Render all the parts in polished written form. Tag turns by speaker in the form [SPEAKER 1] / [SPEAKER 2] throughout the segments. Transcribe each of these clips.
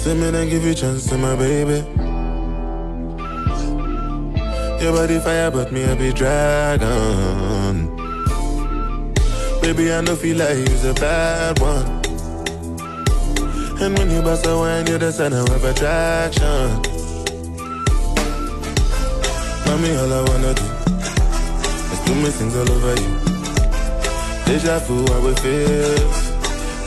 [SPEAKER 1] Send me and give you a chance to my baby. Your body fire, but me a be dragon. Baby, I know feel like you's a bad one. And when you bust a wine, you're the center of attraction. Mommy, all I wanna do is do me things all over you. Deja vu, how it feels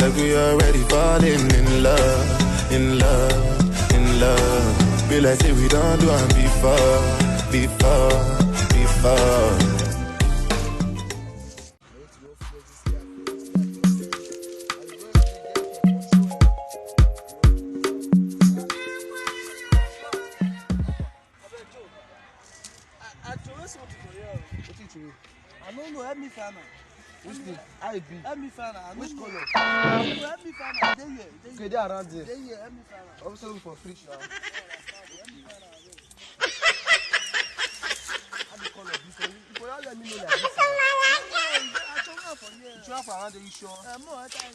[SPEAKER 1] like we already falling in love, in love, in love. Be like say we don't do it before.
[SPEAKER 2] I don't know, help me find out. Which thing? Help me find out. Which color? Help me find out. They here. Okay, they around there. They here. Help me find out. Also look for free now. Help me find out. How the color this one? If you let me know like this. I don't know for here. You have around there, you sure? No, I can't.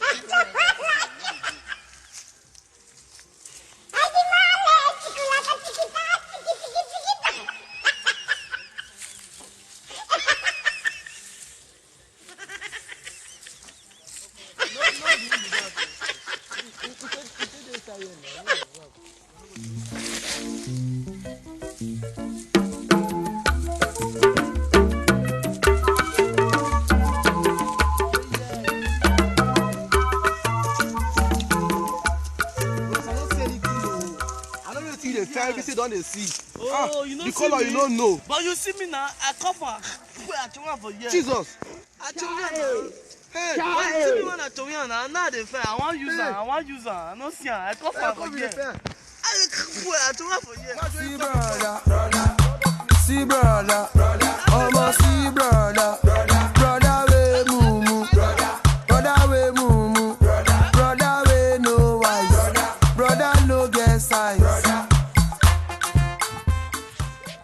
[SPEAKER 2] Everything don't they see. Oh, you know the color you don't know. But you see me now, I come for years. Jesus. I hey, when you see me when I told you now they fair. I want use her. I don't see her. I come for years. I for years. See brother.